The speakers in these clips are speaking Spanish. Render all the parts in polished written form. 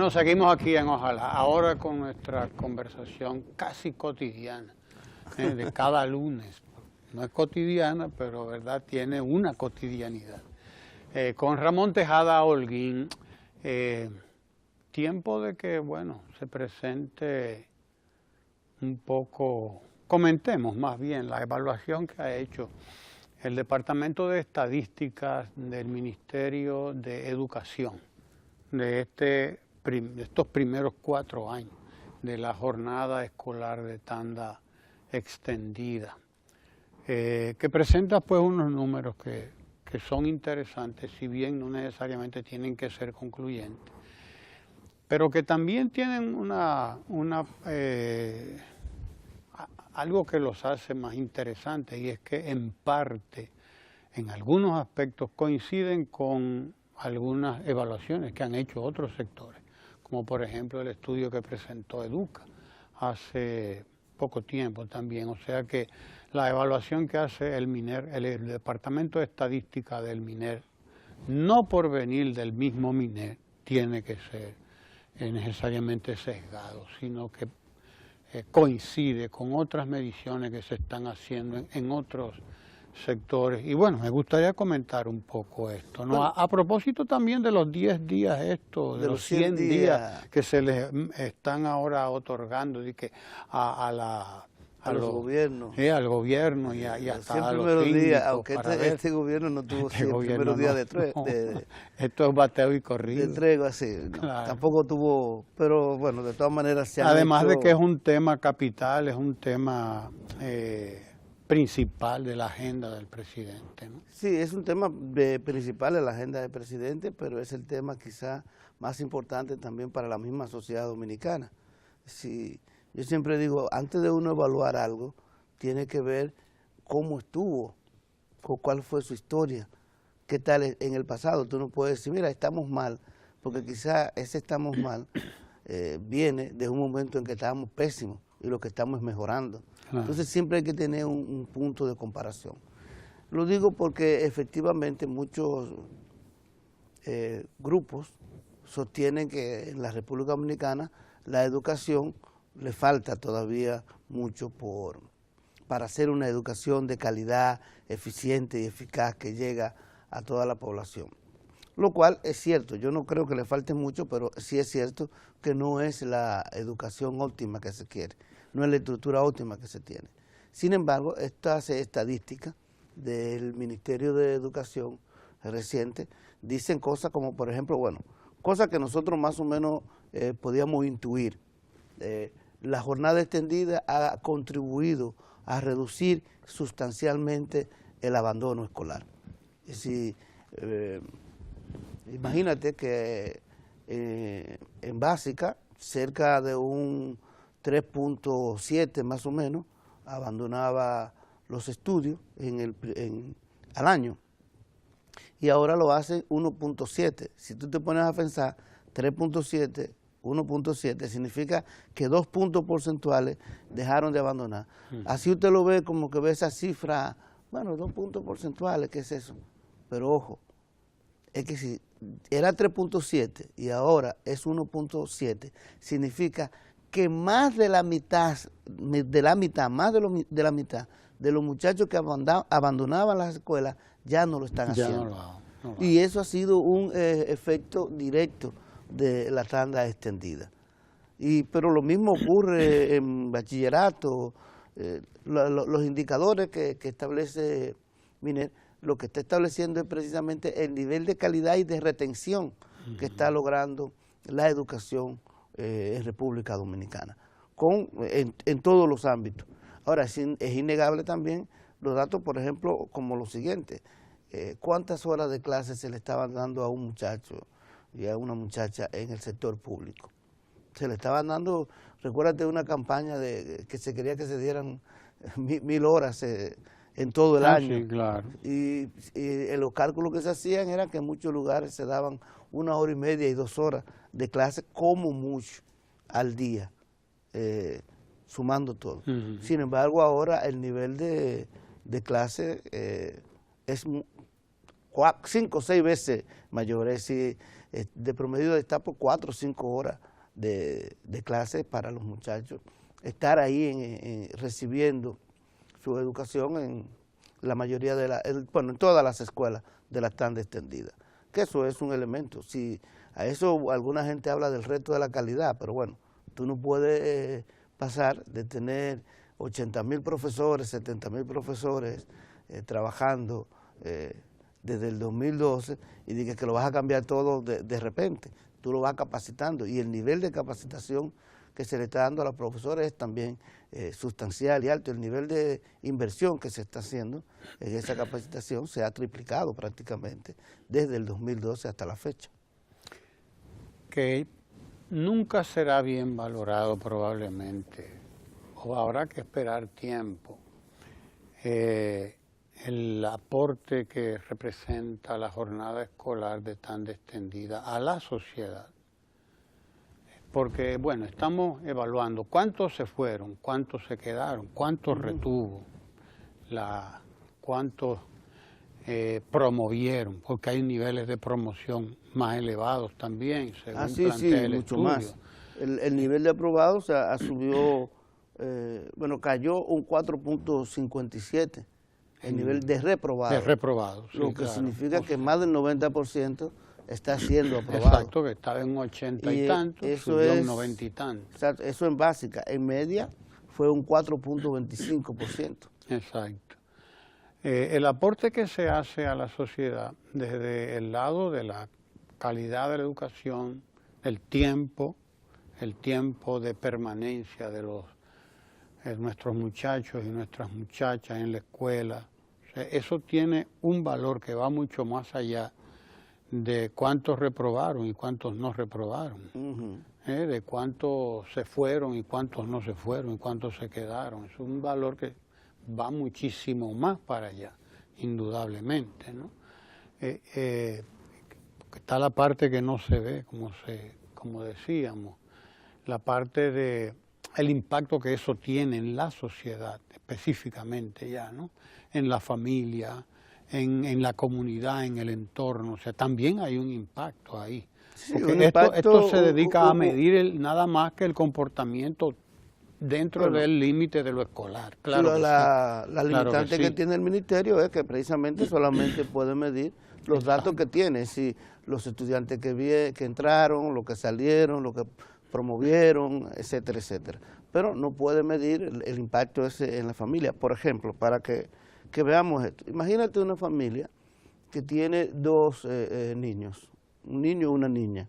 Bueno, seguimos aquí en Ojalá, ahora con nuestra conversación casi cotidiana, de cada lunes. No es cotidiana, pero verdad tiene una cotidianidad. Con Ramón Tejada Holguín, tiempo de que, bueno, se presente un poco, comentemos más bien la evaluación que ha hecho el Departamento de Estadísticas del Ministerio de Educación de estos primeros 4 años de la jornada escolar de tanda extendida, que presenta pues unos números que son interesantes, si bien no necesariamente tienen que ser concluyentes, pero que también tienen algo que los hace más interesantes, y es que en parte, en algunos aspectos, coinciden con algunas evaluaciones que han hecho otros sectores, como por ejemplo el estudio que presentó Educa hace poco tiempo también. O sea que la evaluación que hace el MINER, el Departamento de Estadística del MINER, no por venir del mismo MINER, tiene que ser necesariamente sesgado, sino que coincide con otras mediciones que se están haciendo en otros sectores. Y bueno, me gustaría comentar un poco esto, ¿no? Bueno, a propósito también de los 10 días estos, de los 100 días que se les están ahora otorgando y que a los gobiernos. Al gobierno y hasta a los síndicos. Aunque este gobierno no tuvo 100 primeros días de esto es bateo y corrido. De tregua, sí. No, claro. Tampoco tuvo, pero bueno, de todas maneras se han Además hecho... de que es un tema capital, es un tema principal de la agenda del presidente, ¿no? Sí, es un tema principal de la agenda del presidente, pero es el tema quizá más importante también para la misma sociedad dominicana. Sí, yo siempre digo, antes de uno evaluar algo, tiene que ver cómo estuvo, cuál fue su historia, qué tal en el pasado. Tú no puedes decir, mira, estamos mal, porque quizá ese estamos mal viene de un momento en que estábamos pésimos y lo que estamos es mejorando. Claro. Entonces siempre hay que tener un punto de comparación. Lo digo porque efectivamente muchos grupos sostienen que en la República Dominicana la educación le falta todavía mucho para hacer una educación de calidad, eficiente y eficaz que llega a toda la población. Lo cual es cierto, yo no creo que le falte mucho, pero sí es cierto que no es la educación óptima que se quiere, no es la estructura óptima que se tiene. Sin embargo, estas estadísticas del Ministerio de Educación reciente dicen cosas como, por ejemplo, bueno, cosas que nosotros más o menos podíamos intuir. La jornada extendida ha contribuido a reducir sustancialmente el abandono escolar. Es decir, imagínate que en básica, cerca de un 3.7 más o menos, abandonaba los estudios al año. Y ahora lo hace 1.7. Si tú te pones a pensar, 3.7, 1.7, significa que 2 puntos porcentuales dejaron de abandonar. Así usted lo ve como que ve esa cifra, bueno, 2 puntos porcentuales, ¿qué es eso? Pero ojo, es que si era 3.7 y ahora es 1.7, significa que más de la mitad de los muchachos que abandonaban las escuelas ya no lo están haciendo. Y eso ha sido un efecto directo de la tanda extendida. Pero lo mismo ocurre en bachillerato, los indicadores que establece MINER, lo que está estableciendo es precisamente el nivel de calidad y de retención que está logrando la educación en República Dominicana, en todos los ámbitos. Ahora, es innegable también los datos, por ejemplo, como lo siguiente: ¿cuántas horas de clase se le estaban dando a un muchacho y a una muchacha en el sector público? Se le estaban dando, recuérdate una campaña que se quería que se dieran 1000 horas en todo el año. Sí, claro. Y los cálculos que se hacían era que en muchos lugares se daban 1 hora y media y 2 horas de clase como mucho al día, sumando todo. Sin embargo, ahora el nivel de clase es 5 o 6 veces mayor. Es decir, de promedio está por 4 o 5 horas de clase para los muchachos, estar ahí recibiendo su educación en la mayoría en todas las escuelas de la tanda extendida, que eso es un elemento. Si a eso alguna gente habla del reto de la calidad, pero bueno, tú no puedes pasar de tener 80,000 profesores, 70,000 profesores trabajando desde el 2012 y digas que lo vas a cambiar todo de repente. Tú lo vas capacitando y el nivel de capacitación que se le está dando a los profesores es también sustancial y alto. El nivel de inversión que se está haciendo en esa capacitación se ha triplicado prácticamente desde el 2012 hasta la fecha. Que nunca será bien valorado probablemente, o habrá que esperar tiempo, el aporte que representa la jornada escolar de tanda extendida a la sociedad. Porque, bueno, estamos evaluando cuántos se fueron, cuántos se quedaron, cuántos retuvo, cuántos promovieron, porque hay niveles de promoción más elevados también, según plantea el mucho estudio. Más. El nivel de aprobados subió, cayó un 4.57, el nivel de reprobados. De reprobados, sí, lo que significa que más del 90% está siendo aprobado. Exacto, que estaba en 80 y tantos, subió en 90 y tantos. Exacto, eso en básica. En media fue un 4.25%. Exacto. El aporte que se hace a la sociedad desde el lado de la calidad de la educación, el tiempo de permanencia de nuestros muchachos y nuestras muchachas en la escuela, o sea, eso tiene un valor que va mucho más allá de cuántos reprobaron y cuántos no reprobaron, de cuántos se fueron y cuántos no se fueron y cuántos se quedaron. Es un valor que va muchísimo más para allá, indudablemente, ¿no? Está la parte que no se ve, como decíamos, la parte de el impacto que eso tiene en la sociedad, específicamente ya, ¿no? En la familia, en la comunidad, en el entorno, o sea, también hay un impacto ahí. Sí, porque esto se dedica a medir nada más que el comportamiento dentro del límite de lo escolar. Claro, la limitante que tiene el ministerio es que precisamente solamente puede medir los datos que tiene, si los estudiantes que entraron, los que salieron, los que promovieron, etcétera, etcétera. Pero no puede medir el impacto ese en la familia. Por ejemplo, para que veamos esto, imagínate una familia que tiene 2 niños, un niño y una niña,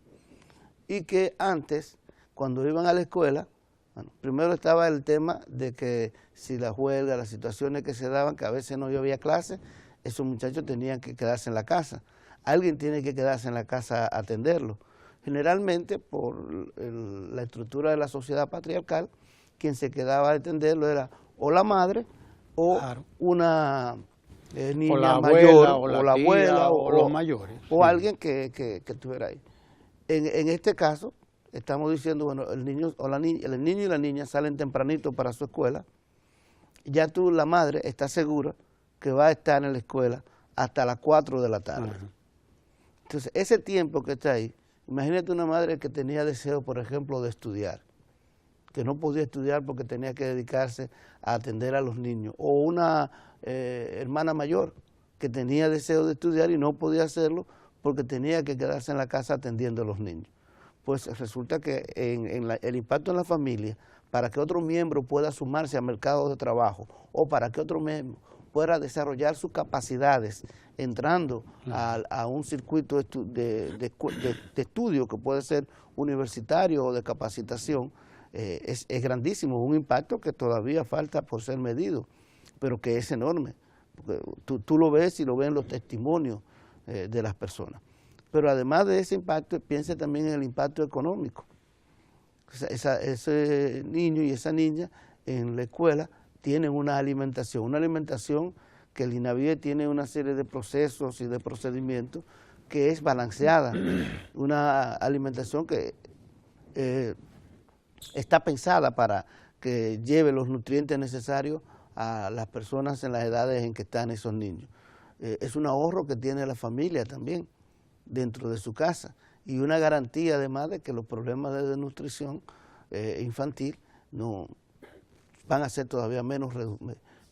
y que antes, cuando iban a la escuela, bueno, primero estaba el tema de que si la huelga, las situaciones que se daban, que a veces no había clase, esos muchachos tenían que quedarse en la casa. Alguien tiene que quedarse en la casa a atenderlo. Generalmente, por la estructura de la sociedad patriarcal, quien se quedaba a atenderlo era o la madre o una niña o la mayor, abuela, o la abuela, o los mayores. O alguien que estuviera ahí. En este caso, estamos diciendo, bueno, el niño y la niña salen tempranito para su escuela, ya tú, la madre, estás segura que va a estar en la escuela hasta las 4 de la tarde. Entonces, ese tiempo que está ahí, imagínate una madre que tenía deseo, por ejemplo, de estudiar, que no podía estudiar porque tenía que dedicarse a atender a los niños, o una hermana mayor que tenía deseo de estudiar y no podía hacerlo porque tenía que quedarse en la casa atendiendo a los niños. Pues resulta que el impacto en la familia, para que otro miembro pueda sumarse al mercado de trabajo o para que otro miembro pueda desarrollar sus capacidades entrando a un circuito de estudio que puede ser universitario o de capacitación, es grandísimo, un impacto que todavía falta por ser medido, pero que es enorme. Porque tú lo ves y lo ves en los testimonios de las personas. Pero además de ese impacto, piense también en el impacto económico. Ese niño y esa niña en la escuela tienen una alimentación que el INAVIE tiene una serie de procesos y de procedimientos que es balanceada, una alimentación que está pensada para que lleve los nutrientes necesarios a las personas en las edades en que están esos niños. Es un ahorro que tiene la familia también dentro de su casa y una garantía además de que los problemas de desnutrición infantil no van a ser todavía menores.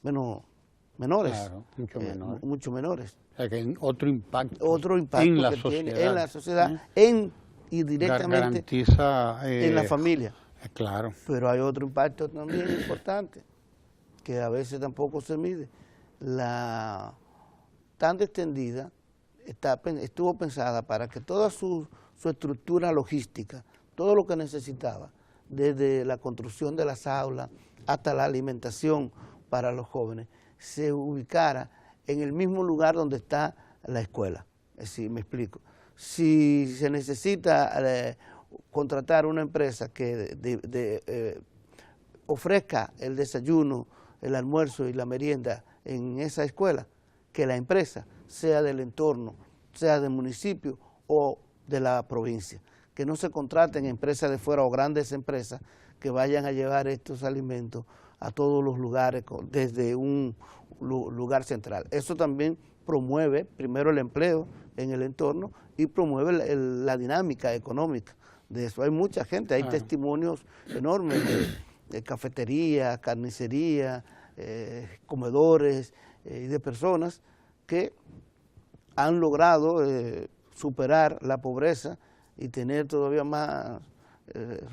Claro, mucho menores. O sea, que hay otro impacto en la sociedad. Tiene en la sociedad y directamente en la familia. Claro. Pero hay otro impacto también importante, que a veces tampoco se mide. La tanda extendida estuvo pensada para que toda su estructura logística, todo lo que necesitaba, desde la construcción de las aulas hasta la alimentación para los jóvenes, se ubicara en el mismo lugar donde está la escuela. Es decir, me explico. Si se necesita contratar una empresa que ofrezca el desayuno, el almuerzo y la merienda en esa escuela, que la empresa sea del entorno, sea del municipio o de la provincia, que no se contraten empresas de fuera o grandes empresas que vayan a llevar estos alimentos a todos los lugares desde un lugar central. Eso también promueve primero el empleo en el entorno y promueve la dinámica económica de eso. Hay mucha gente, hay testimonios enormes de cafetería, carnicería, comedores y de personas que han logrado superar la pobreza y tener todavía más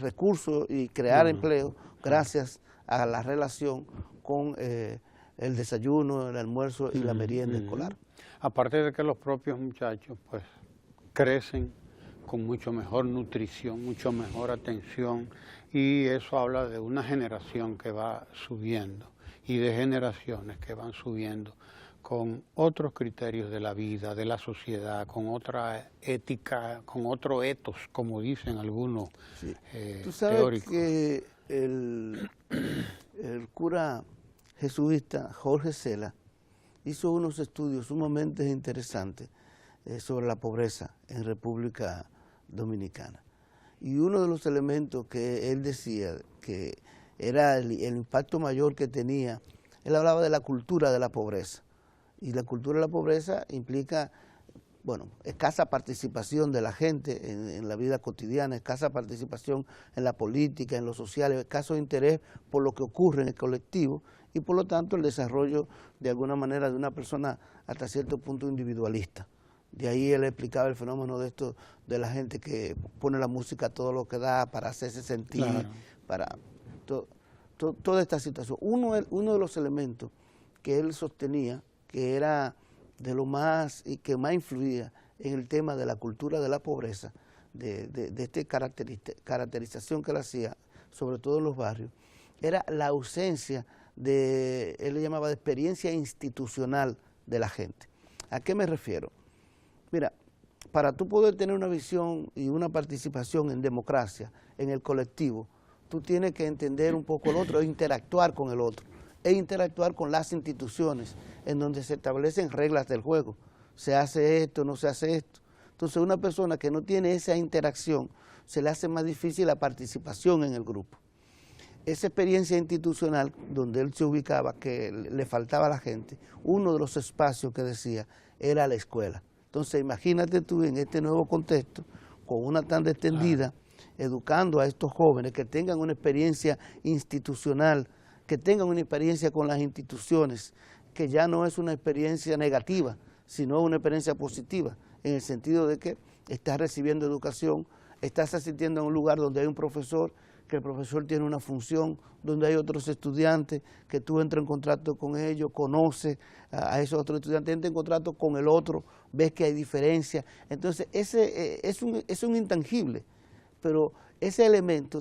recursos y crear empleo gracias a la relación con el desayuno, el almuerzo y la merienda escolar. Aparte de que los propios muchachos pues crecen con mucho mejor nutrición, mucho mejor atención, y eso habla de una generación que va subiendo y de generaciones que van subiendo con otros criterios de la vida, de la sociedad, con otra ética, con otro etos, como dicen algunos Tú sabes teóricos. Que el cura jesuita Jorge Cela hizo unos estudios sumamente interesantes sobre la pobreza en República Dominicana. Y uno de los elementos que él decía que era el impacto mayor que tenía, él hablaba de la cultura de la pobreza. Y la cultura de la pobreza implica, bueno, escasa participación de la gente en la vida cotidiana, escasa participación en la política, en lo social, escaso interés por lo que ocurre en el colectivo y por lo tanto el desarrollo de alguna manera de una persona hasta cierto punto individualista. De ahí él explicaba el fenómeno de esto, de la gente que pone la música a todo lo que da para hacerse sentir, para toda esta situación. Uno de los elementos que él sostenía, que era de lo más y que más influía en el tema de la cultura de la pobreza, de esta caracterización que él hacía, sobre todo en los barrios, era la ausencia de, él le llamaba de experiencia institucional de la gente. ¿A qué me refiero? Mira, para tú poder tener una visión y una participación en democracia, en el colectivo, tú tienes que entender un poco el otro, e interactuar con el otro, e interactuar con las instituciones en donde se establecen reglas del juego. Se hace esto, no se hace esto. Entonces una persona que no tiene esa interacción, se le hace más difícil la participación en el grupo. Esa experiencia institucional donde él se ubicaba, que le faltaba a la gente, uno de los espacios que decía era la escuela. Entonces imagínate tú en este nuevo contexto, con una tanda extendida, educando a estos jóvenes que tengan una experiencia institucional, que tengan una experiencia con las instituciones, que ya no es una experiencia negativa, sino una experiencia positiva, en el sentido de que estás recibiendo educación, estás asistiendo a un lugar donde hay un profesor, que el profesor tiene una función, donde hay otros estudiantes, que tú entras en contacto con ellos, conoces a esos otros estudiantes, entras en contacto con el otro, ves que hay diferencia. Entonces, ese es un intangible, pero ese elemento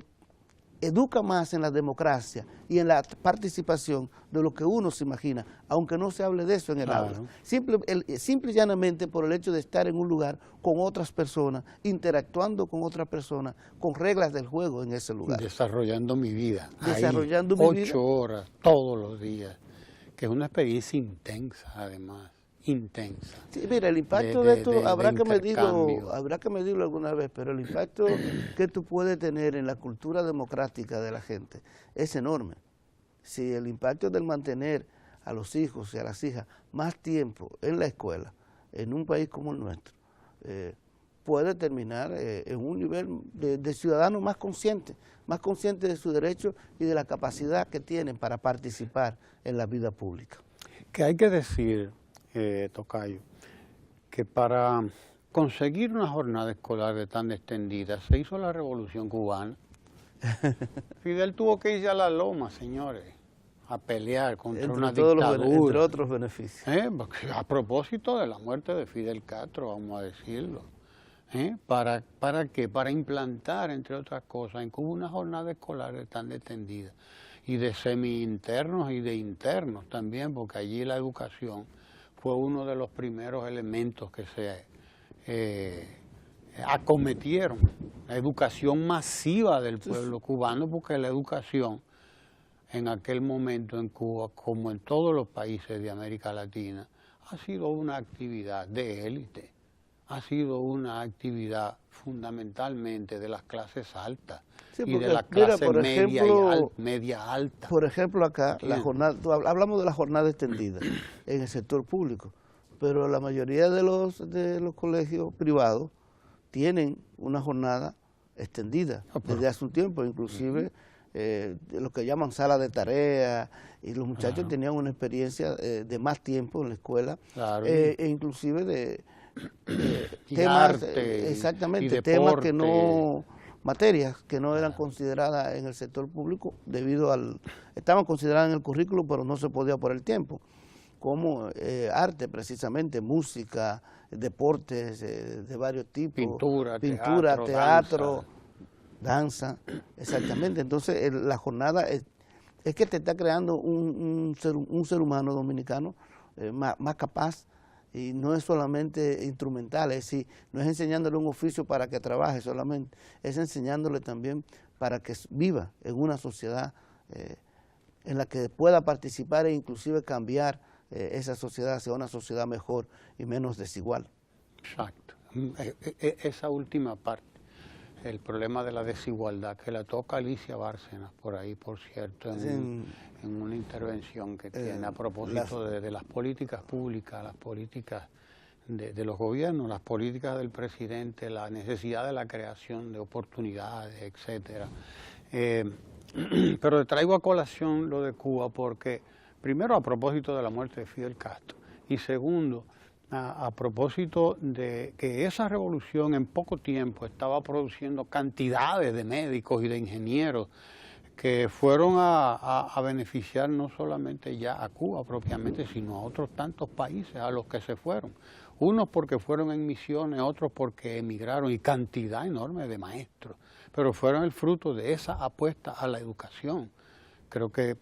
educa más en la democracia y en la participación de lo que uno se imagina, aunque no se hable de eso en el aula. Simple y llanamente por el hecho de estar en un lugar con otras personas, interactuando con otras personas, con reglas del juego en ese lugar. Desarrollando mi vida. Desarrollando mi vida. 8 horas, todos los días, que es una experiencia intensa además. Intensa. Sí, mira, el impacto de esto habrá que medirlo alguna vez, pero el impacto que tú puedes tener en la cultura democrática de la gente es enorme. Si el impacto del mantener a los hijos y a las hijas más tiempo en la escuela, en un país como el nuestro, puede terminar en un nivel de ciudadano más consciente de su derecho y de la capacidad que tienen para participar en la vida pública. Que hay que decir, Tocayo, que para conseguir una jornada escolar tan extendida se hizo la Revolución Cubana. Fidel tuvo que irse a la loma, señores, a pelear contra una dictadura. Entre otros beneficios. Porque a propósito de la muerte de Fidel Castro, vamos a decirlo. ¿Para qué? Para implantar, entre otras cosas, en Cuba una jornada escolar tan extendida. Y de semi-internos y de internos también, porque allí la educación fue uno de los primeros elementos que se acometieron. La educación masiva del pueblo cubano, porque la educación en aquel momento en Cuba, como en todos los países de América Latina, ha sido una actividad de élite, ha sido una actividad fundamentalmente de las clases altas y de la clase media alta. Por ejemplo, acá, hablamos de la jornada extendida en el sector público, pero la mayoría de los colegios privados tienen una jornada extendida desde hace un tiempo, inclusive lo que llaman sala de tarea, y los muchachos tenían una experiencia de más tiempo en la escuela, e inclusive de temas, exactamente, temas que no, materias que no eran consideradas en el sector público estaban consideradas en el currículo, pero no se podía por el tiempo, como arte precisamente, música, deportes de varios tipos, pintura, teatro, danza, exactamente. Entonces la jornada es que te está creando un ser humano dominicano más capaz, y no es solamente instrumental, es decir, no es enseñándole un oficio para que trabaje solamente, es enseñándole también para que viva en una sociedad en la que pueda participar e inclusive cambiar esa sociedad hacia una sociedad mejor y menos desigual. Exacto. Esa última parte, el problema de la desigualdad, que la toca Alicia Bárcenas por ahí, por cierto, en una intervención que tiene a propósito de las políticas públicas, las políticas de los gobiernos, las políticas del presidente, la necesidad de la creación de oportunidades, etcétera. Pero traigo a colación lo de Cuba porque, primero, a propósito de la muerte de Fidel Castro, y segundo, a propósito de que esa revolución en poco tiempo estaba produciendo cantidades de médicos y de ingenieros que fueron a beneficiar no solamente ya a Cuba propiamente, sino a otros tantos países a los que se fueron. Unos porque fueron en misiones, otros porque emigraron, y cantidad enorme de maestros, pero fueron el fruto de esa apuesta a la educación. Creo que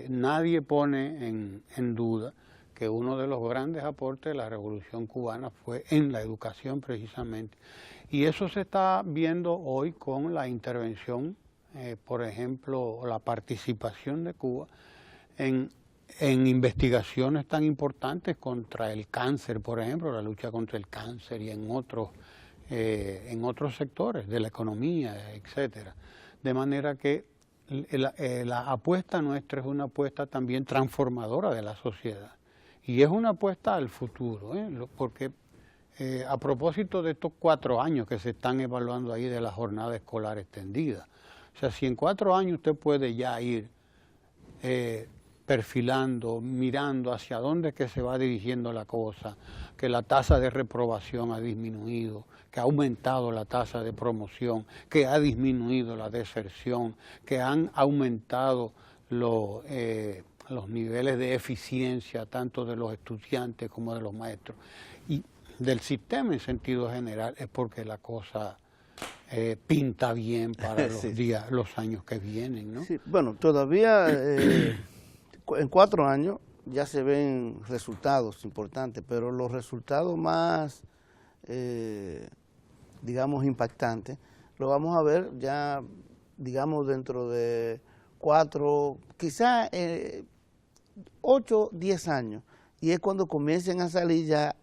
nadie pone en duda que uno de los grandes aportes de la Revolución Cubana fue en la educación precisamente. Y eso se está viendo hoy con la intervención, por ejemplo, la participación de Cuba en investigaciones tan importantes contra el cáncer, por ejemplo, la lucha contra el cáncer y en otros sectores de la economía, etcétera. De manera que la apuesta nuestra es una apuesta también transformadora de la sociedad. Y es una apuesta al futuro, porque a propósito de estos 4 años que se están evaluando ahí de la jornada escolar extendida, o sea, si en 4 años usted puede ya ir perfilando, mirando hacia dónde es que se va dirigiendo la cosa, que la tasa de reprobación ha disminuido, que ha aumentado la tasa de promoción, que ha disminuido la deserción, que han aumentado los niveles de eficiencia tanto de los estudiantes como de los maestros y del sistema en sentido general, es porque la cosa pinta bien para los años que vienen, ¿no? Sí, bueno, todavía en 4 años ya se ven resultados importantes, pero los resultados más, digamos, impactantes, lo vamos a ver ya, digamos, dentro de 4, quizás 8, 10 años, y es cuando comiencen a salir ya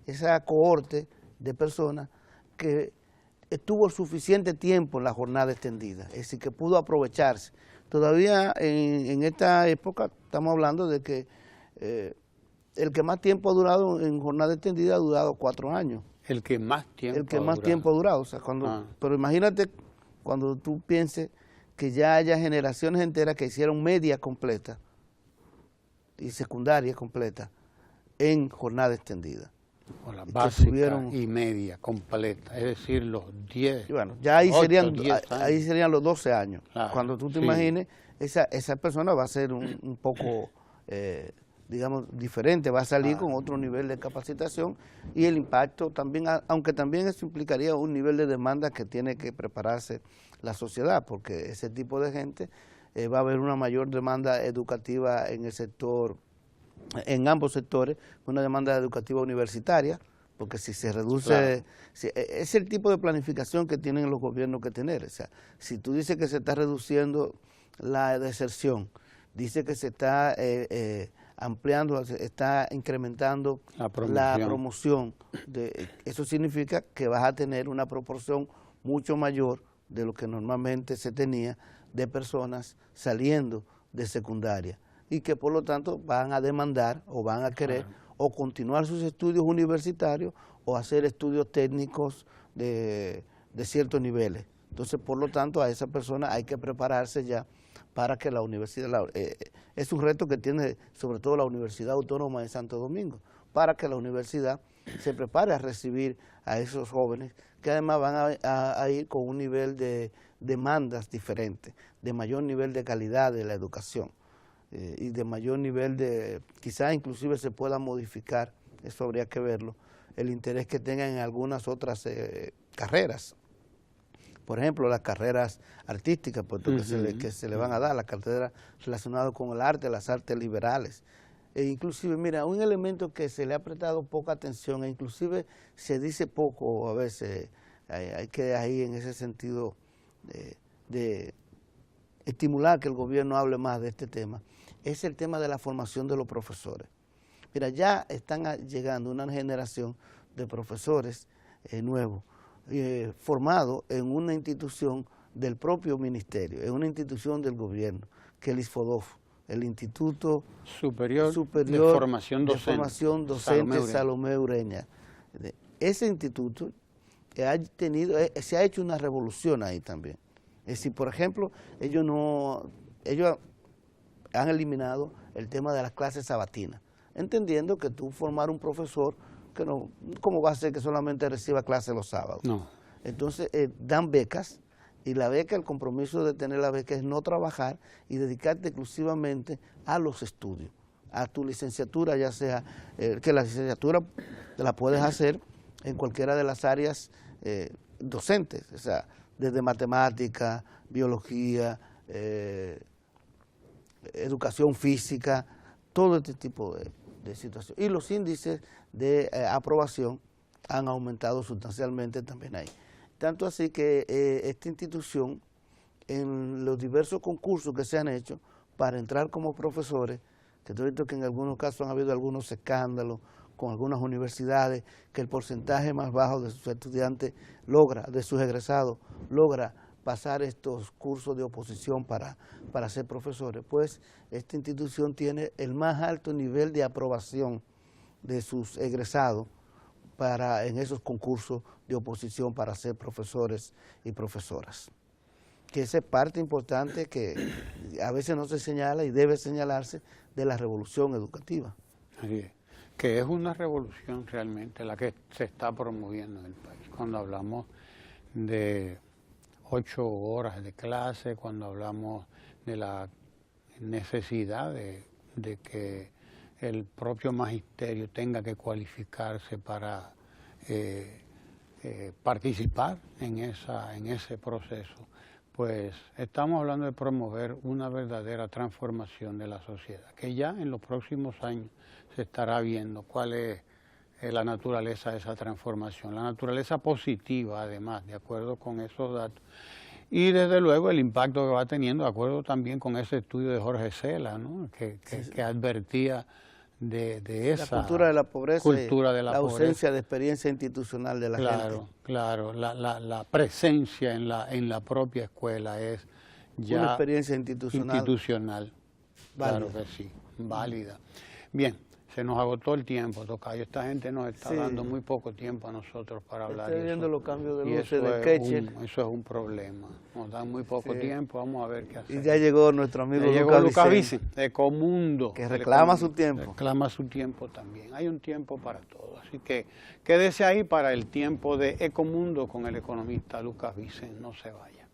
esa cohorte de personas que estuvo suficiente tiempo en la jornada extendida, es decir, que pudo aprovecharse. Todavía en esta época estamos hablando de que el que más tiempo ha durado en jornada extendida ha durado 4 años, El que más tiempo el que más tiempo ha durado. O sea, pero imagínate cuando tú pienses que ya haya generaciones enteras que hicieron media completa y secundaria completa en jornada extendida. O la básica y media completa, es decir, los 10. Y bueno, ya ahí serían los 12 años. Claro, cuando tú te imagines, esa persona va a ser un poco, digamos, diferente, va a salir con otro nivel de capacitación y el impacto también, aunque también eso implicaría un nivel de demanda que tiene que prepararse la sociedad, porque ese tipo de gente va a haber una mayor demanda educativa en el sector, en ambos sectores, una demanda educativa universitaria, porque si se reduce, claro, es el tipo de planificación que tienen los gobiernos que tener. O sea, si tú dices que se está reduciendo la deserción, dice que se está ampliando, se está incrementando la promoción, eso significa que vas a tener una proporción mucho mayor de lo que normalmente se tenía de personas saliendo de secundaria y que por lo tanto van a demandar o van a querer, claro, o continuar sus estudios universitarios o hacer estudios técnicos de ciertos niveles. Entonces, por lo tanto, a esa persona hay que prepararse ya para que la universidad, es un reto que tiene sobre todo la Universidad Autónoma de Santo Domingo, para que la universidad se prepare a recibir a esos jóvenes que además van a ir con un nivel de demandas diferentes, de mayor nivel de calidad de la educación y de mayor nivel de, quizás inclusive se pueda modificar, eso habría que verlo, el interés que tengan en algunas otras carreras. Por ejemplo, las carreras artísticas, puesto que se le van a dar, las carreras relacionadas con el arte, las artes liberales. E inclusive, mira, un elemento que se le ha prestado poca atención, e inclusive se dice poco a veces, hay que ahí en ese sentido de estimular que el gobierno hable más de este tema, es el tema de la formación de los profesores. Mira, ya están llegando una generación de profesores nuevos, formados en una institución del propio ministerio, en una institución del gobierno, que es el ISFODOF, el Instituto Superior de Formación Docente Salomé Ureña. Ese instituto se ha hecho una revolución ahí también. Es decir, por ejemplo, ellos han eliminado el tema de las clases sabatinas, entendiendo que tú formar un profesor, que no, ¿cómo va a ser que solamente reciba clases los sábados? No. Entonces dan becas, y la beca, el compromiso de tener la beca es no trabajar y dedicarte exclusivamente a los estudios, a tu licenciatura, ya sea que la licenciatura la puedes hacer en cualquiera de las áreas docentes, o sea, desde matemática, biología, educación física, todo este tipo de situaciones. Y los índices de aprobación han aumentado sustancialmente también ahí. Tanto así que esta institución, en los diversos concursos que se han hecho para entrar como profesores, que tú has visto que en algunos casos han habido algunos escándalos con algunas universidades, que el porcentaje más bajo de sus estudiantes de sus egresados, logra pasar estos cursos de oposición para ser profesores, pues esta institución tiene el más alto nivel de aprobación de sus egresados en esos concursos de oposición para ser profesores y profesoras. Que esa es parte importante que a veces no se señala y debe señalarse de la revolución educativa. Así es, que es una revolución realmente la que se está promoviendo en el país. Cuando hablamos de 8 horas de clase, cuando hablamos de la necesidad de que el propio magisterio tenga que cualificarse para participar en ese proceso, pues estamos hablando de promover una verdadera transformación de la sociedad, que ya en los próximos años se estará viendo cuál es la naturaleza de esa transformación, la naturaleza positiva además, de acuerdo con esos datos. Y desde luego el impacto que va teniendo, de acuerdo también con ese estudio de Jorge Cela, ¿no? que advertía de esa cultura de la pobreza, la ausencia de experiencia institucional de la gente. Claro, la presencia en la propia escuela es ya una experiencia institucional válida. Claro que sí, válida. Bien, Se nos agotó el tiempo, Tocayo. Esta gente nos está dando muy poco tiempo a nosotros para hablar. Estoy viendo los cambios de luces eso de Ketcher. Eso es un problema. Nos dan muy poco tiempo, vamos a ver qué hacer. Y ya llegó nuestro amigo Lucas Vicen, de Ecomundo. Que reclama su tiempo. Reclama su tiempo también. Hay un tiempo para todo. Así que quédese ahí para el tiempo de Ecomundo con el economista Lucas Vicen. No se vaya.